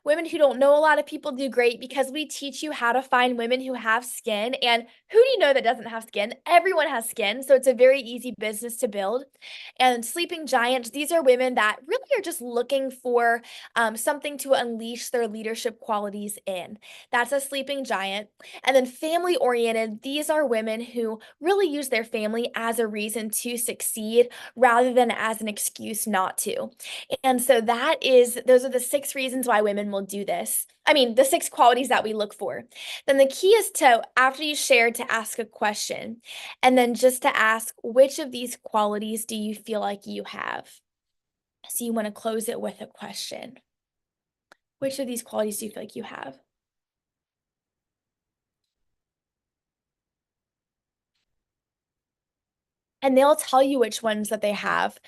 Women who don't know a lot of people do great because we teach you how to find women who have skin. And who do you know that doesn't have skin? Everyone has skin. So it's a very easy business to build. And sleeping giants, these are women that really are just looking for something to unleash their leadership qualities in. That's a sleeping giant. And then family oriented, these are women who really use their family as a reason to succeed rather than as an excuse not to. And so those are the 6 reasons why women will do this. I mean, the 6 qualities that we look for. Then the key is to, after you share, to ask a question. And then just to ask, which of these qualities do you feel like you have? So you want to close it with a question. Which of these qualities do you feel like you have? And they'll tell you which ones that they have.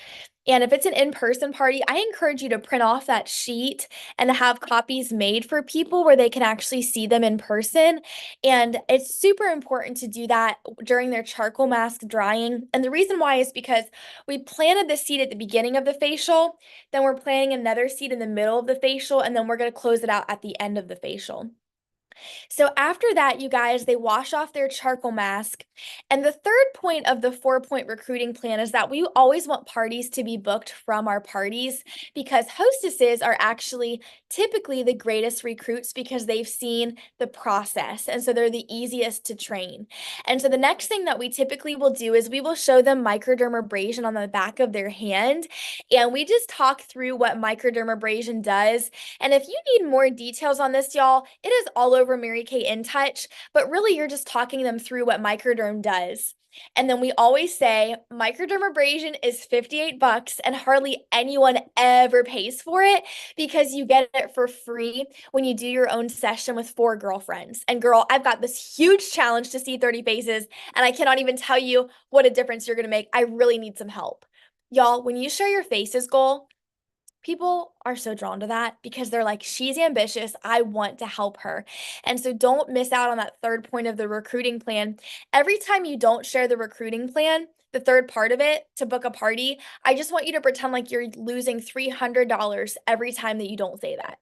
And if it's an in-person party, I encourage you to print off that sheet and have copies made for people where they can actually see them in person. And it's super important to do that during their charcoal mask drying. And the reason why is because we planted the seed at the beginning of the facial, then we're planting another seed in the middle of the facial, and then we're going to close it out at the end of the facial. So after that, you guys, they wash off their charcoal mask. And the third point of the 4-point recruiting plan is that we always want parties to be booked from our parties, because hostesses are actually typically the greatest recruits because they've seen the process. And so they're the easiest to train. And so the next thing that we typically will do is we will show them microdermabrasion on the back of their hand. And we just talk through what microdermabrasion does. And if you need more details on this, y'all, it is all over Mary Kay In Touch, but really you're just talking them through what microderm does. And then we always say microdermabrasion is $58 and hardly anyone ever pays for it, because you get it for free when you do your own session with 4 girlfriends. And girl, I've got this huge challenge to see 30 faces, and I cannot even tell you what a difference you're going to make. I really need some help. Y'all, when you share your faces goal, people are so drawn to that because they're like, she's ambitious. I want to help her. And so don't miss out on that third point of the recruiting plan. Every time you don't share the recruiting plan, the third part of it, to book a party, I just want you to pretend like you're losing $300 every time that you don't say that.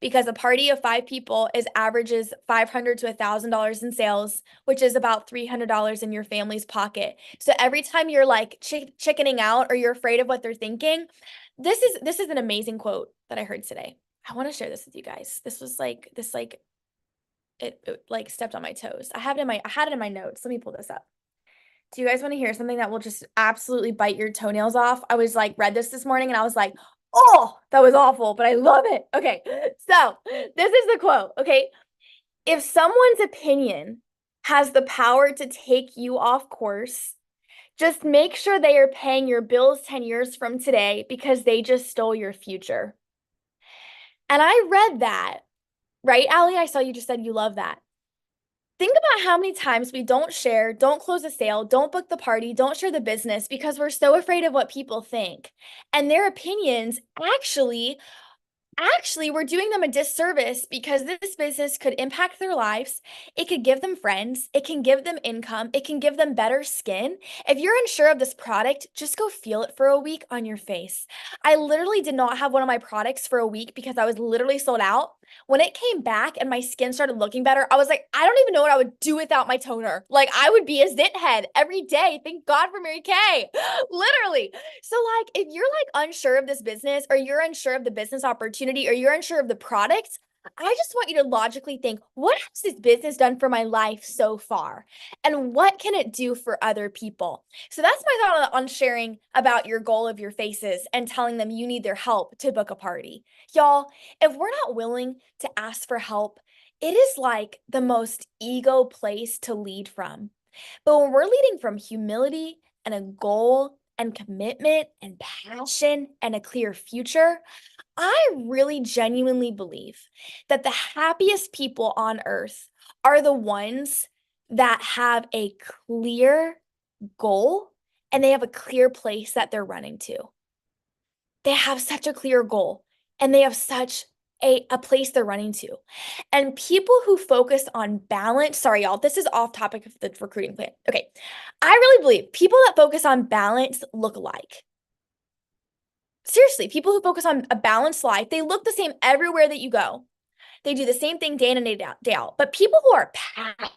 Because a party of 5 people averages $500 to $1,000 in sales, which is about $300 in your family's pocket. So every time you're like chickening out or you're afraid of what they're thinking, this is an amazing quote that I heard today. I want to share this with you guys. This was like it like stepped on my toes. I had it in my notes. Let me pull this up. Do you guys want to hear something that will just absolutely bite your toenails off? I was like, read this morning and I was like, oh, that was awful, but I love it. Okay, so this is the quote, okay? If someone's opinion has the power to take you off course, just make sure they are paying your bills 10 years from today, because they just stole your future. And I read that, right, Allie? I saw you just said you love that. Think about how many times we don't share, don't close a sale, don't book the party, don't share the business because we're so afraid of what people think. And their opinions actually we're doing them a disservice, because this business could impact their lives. It could give them friends. It can give them income. It can give them better skin. If you're unsure of this product, just go feel it for a week on your face. I literally did not have one of my products for a week because I was literally sold out. When it came back and my skin started looking better, I was like, I don't even know what I would do without my toner. Like, I would be a zit head every day. Thank God for Mary Kay. Literally. So like, if you're like unsure of this business, or you're unsure of the business opportunity, or you're unsure of the product, I just want you to logically think, what has this business done for my life so far? And what can it do for other people? So that's my thought on sharing about your goal of your faces and telling them you need their help to book a party. Y'all, if we're not willing to ask for help, it is like the most ego place to lead from. But when we're leading from humility and a goal and commitment and passion and a clear future, I really genuinely believe that the happiest people on earth are the ones that have a clear goal and they have a clear place that they're running to. They have such a clear goal and they have such a place they're running to. And people who focus on balance, sorry, y'all, this is off topic of the recruiting plan. Okay. I really believe people that focus on balance look alike. Seriously, people who focus on a balanced life, they look the same everywhere that you go. They do the same thing day in and day out. But people who are passionate,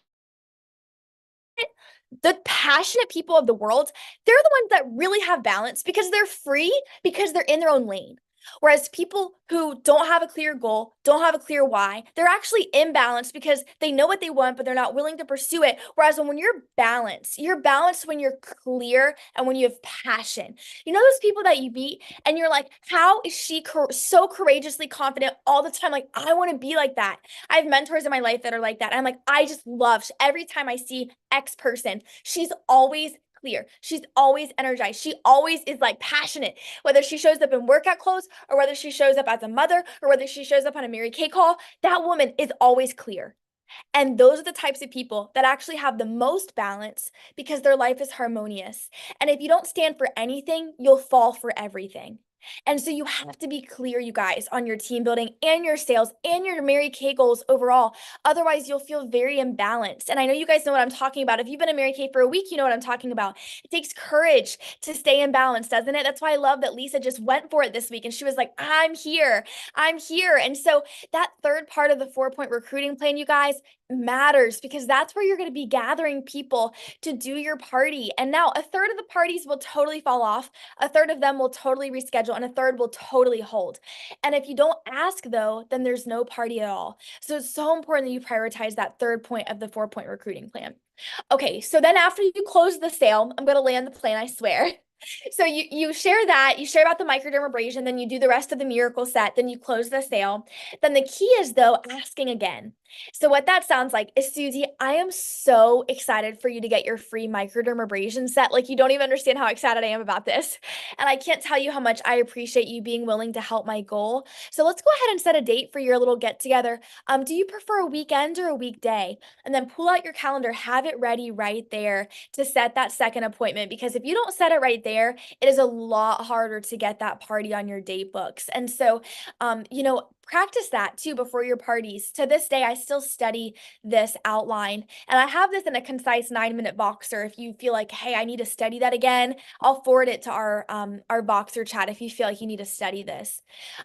the passionate people of the world, they're the ones that really have balance because they're free, because they're in their own lane. Whereas people who don't have a clear goal, don't have a clear why, they're actually imbalanced because they know what they want, but they're not willing to pursue it. Whereas when you're balanced when you're clear and when you have passion. You know those people that you meet and you're like, how is she so courageously confident all the time? Like, I want to be like that. I have mentors in my life that are like that. And I'm like, I just love every time I see X person, she's always clear. She's always energized. She always is like passionate, whether she shows up in workout clothes or whether she shows up as a mother or whether she shows up on a Mary Kay call, that woman is always clear. And those are the types of people that actually have the most balance because their life is harmonious. And if you don't stand for anything, you'll fall for everything. And so you have to be clear, you guys, on your team building and your sales and your Mary Kay goals overall. Otherwise, you'll feel very imbalanced. And I know you guys know what I'm talking about. If you've been a Mary Kay for a week, you know what I'm talking about. It takes courage to stay in balance, doesn't it? That's why I love that Lisa just went for it this week and she was like, I'm here. I'm here. And so that third part of the 4-point recruiting plan, you guys, matters because that's where you're going to be gathering people to do your party. And now a third of the parties will totally fall off. A third of them will totally reschedule and a third will totally hold. And if you don't ask though, then there's no party at all. So it's so important that you prioritize that third point of the 4-point recruiting plan. Okay, so then after you close the sale, I'm going to land the plan, I swear. So you share that, you share about the microdermabrasion, then you do the rest of the miracle set, then you close the sale. Then the key is though, asking again. So what that sounds like is, Susie, I am so excited for you to get your free microdermabrasion set. Like you don't even understand how excited I am about this. And I can't tell you how much I appreciate you being willing to help my goal. So let's go ahead and set a date for your little get together. Do you prefer a weekend or a weekday? And then pull out your calendar, have it ready right there to set that second appointment. Because if you don't set it right there, it is a lot harder to get that party on your date books. And so, practice that too before your parties. To this day, I still study this outline and I have this in a concise 9-minute Voxer. If you feel like, hey, I need to study that again, I'll forward it to our Voxer chat if you feel like you need to study this.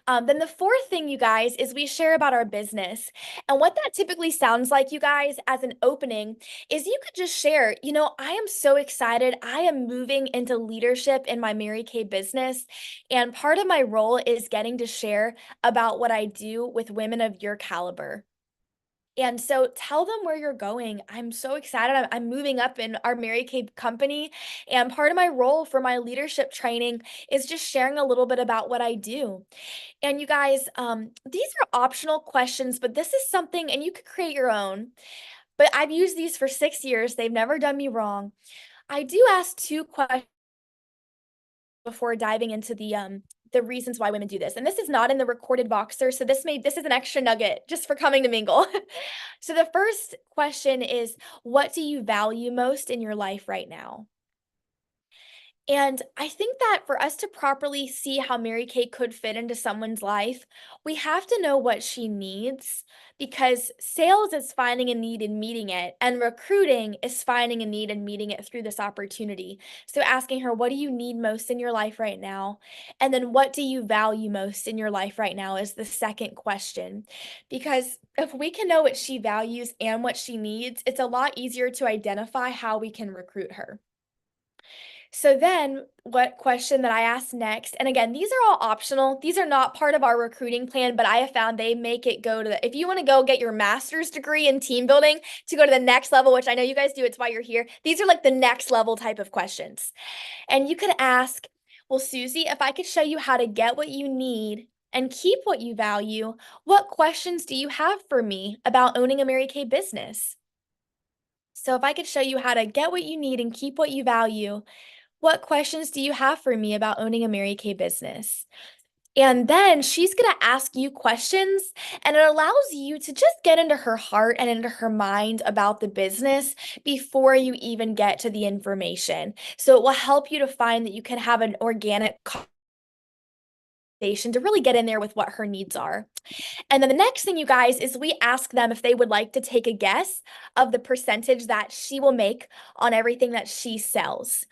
Then the fourth thing, you guys, is we share about our business. And what that typically sounds like, you guys, as an opening is you could just share, I am so excited. I am moving into leadership in my Mary Kay business. And part of my role is getting to share about what I do with women of your caliber. And so tell them where you're going. I'm so excited. I'm moving up in our Mary Kay company. And part of my role for my leadership training is just sharing a little bit about what I do. And you guys, these are optional questions, but this is something, and you could create your own. But I've used these for 6 years. They've never done me wrong. I do ask 2 questions before diving into the reasons why women do this. And this is not in the recorded Voxer, so this is an extra nugget just for coming to mingle. So the first question is, what do you value most in your life right now? And I think that for us to properly see how Mary Kay could fit into someone's life, we have to know what she needs, because sales is finding a need and meeting it, and recruiting is finding a need and meeting it through this opportunity. So asking her, what do you need most in your life right now? And then what do you value most in your life right now is the second question. Because if we can know what she values and what she needs, it's a lot easier to identify how we can recruit her. So then what question that I asked next, and again, these are all optional. These are not part of our recruiting plan, but I have found they make it go to if you want to go get your master's degree in team building to go to the next level, which I know you guys do, it's why you're here. These are like the next level type of questions. And you could ask, well, Susie, if I could show you how to get what you need and keep what you value, what questions do you have for me about owning a Mary Kay business? So if I could show you how to get what you need and keep what you value, what questions do you have for me about owning a Mary Kay business? And then she's going to ask you questions, and it allows you to just get into her heart and into her mind about the business before you even get to the information. So it will help you to find that you can have an organic conversation to really get in there with what her needs are. And then the next thing, you guys, is we ask them if they would like to take a guess of the percentage that she will make on everything that she sells.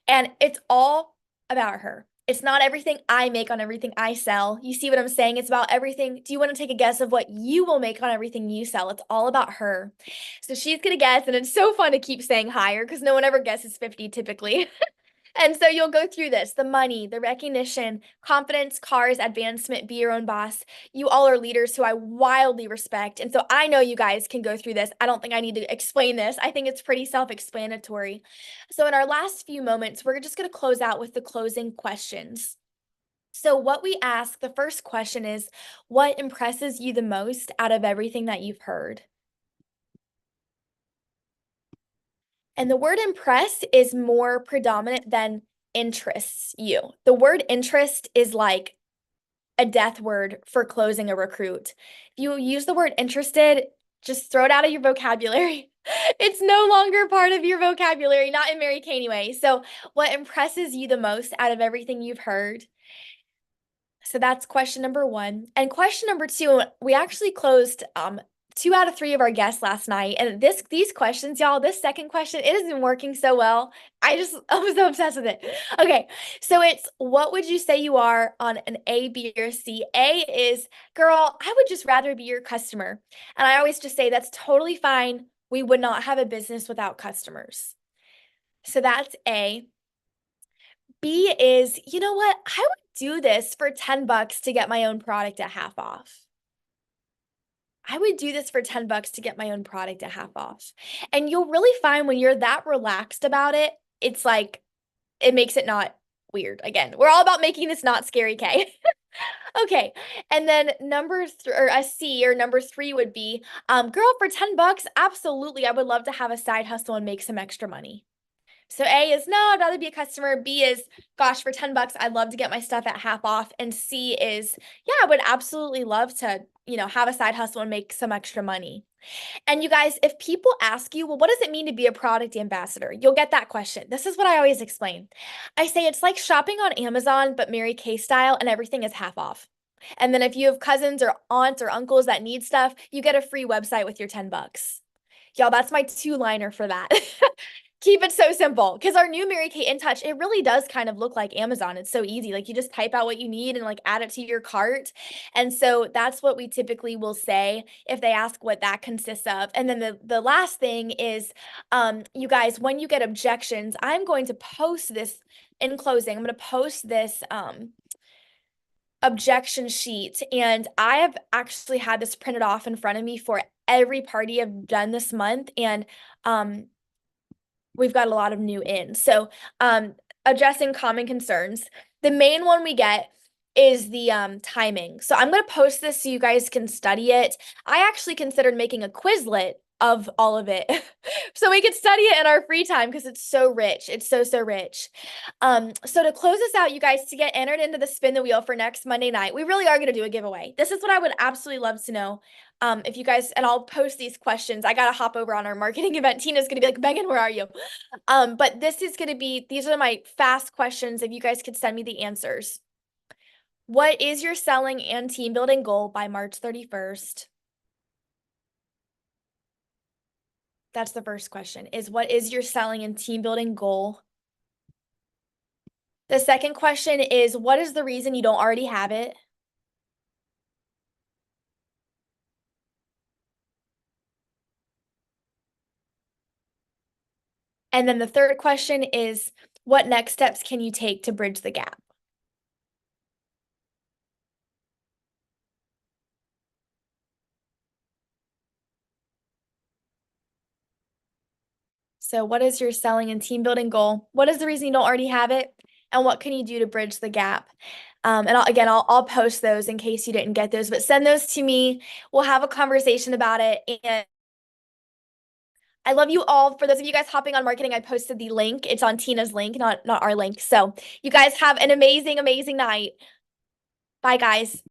And it's all about her. It's not everything I make on everything I sell. You see what I'm saying? It's about everything. Do you want to take a guess of what you will make on everything you sell? It's all about her. So she's going to guess, and it's so fun to keep saying higher because no one ever guesses 50 typically. And so you'll go through this, the money, the recognition, confidence, cars, advancement, be your own boss. You all are leaders who I wildly respect. And so I know you guys can go through this. I don't think I need to explain this. I think it's pretty self-explanatory. So in our last few moments, we're just going to close out with the closing questions. So what we ask, the first question is, what impresses you the most out of everything that you've heard? And the word impress is more predominant than interests you. The word interest is like a death word for closing a recruit. If you use the word interested, just throw it out of your vocabulary. It's no longer part of your vocabulary, not in Mary Kay anyway. So what impresses you the most out of everything you've heard? So that's question number 1. And question number 2, we actually closed 2 out of 3 of our guests last night. And these questions, y'all, this second question, it has been working so well. I'm so obsessed with it. Okay, so it's what would you say you are on an A, B, or C? A is, girl, I would just rather be your customer. And I always just say that's totally fine. We would not have a business without customers. So that's A. B is, you know what? I would do this for $10 to get my own product at half off. I would do this for $10 to get my own product at half off. And you'll really find when you're that relaxed about it, it's like, it makes it not weird. Again, we're all about making this not scary, Kay. Okay. And then number three would be, girl, for $10, absolutely. I would love to have a side hustle and make some extra money. So A is no, I'd rather be a customer. B is, gosh, for $10, I'd love to get my stuff at half off. And C is, yeah, I would absolutely love to, have a side hustle and make some extra money. And you guys, if people ask you, well, what does it mean to be a product ambassador? You'll get that question. This is what I always explain. I say it's like shopping on Amazon, but Mary Kay style, and everything is half off. And then if you have cousins or aunts or uncles that need stuff, you get a free website with your $10. Y'all, that's my 2-liner for that. Keep it so simple, because our new Mary Kay InTouch, it really does kind of look like Amazon. It's so easy. Like you just type out what you need and like add it to your cart. And so that's what we typically will say if they ask what that consists of. And then the last thing is, you guys, when you get objections, I'm going to post this in closing. I'm going to post this objection sheet, and I have actually had this printed off in front of me for every party I've done this month. And we've got a lot of new in. So addressing common concerns. The main one we get is the timing. So I'm going to post this so you guys can study it. I actually considered making a Quizlet of all of it so we could study it in our free time because it's so rich. It's so rich. So to close this out, you guys, to get entered into the Spin the Wheel for next Monday night, we really are going to do a giveaway. This is what I would absolutely love to know. If you guys, and I'll post these questions. I got to hop over on our marketing event. Tina's going to be like, Megan, where are you? But this is going to be, these are my fast questions. If you guys could send me the answers. What is your selling and team building goal by March 31st? That's the first question, is what is your selling and team building goal? The second question is, what is the reason you don't already have it? And then the third question is, what next steps can you take to bridge the gap? So what is your selling and team building goal? What is the reason you don't already have it? And what can you do to bridge the gap? And I'll post those in case you didn't get those, but send those to me. We'll have a conversation about it. And I love you all. For those of you guys hopping on marketing, I posted the link. It's on Tina's link, not our link. So you guys have an amazing, amazing night. Bye, guys.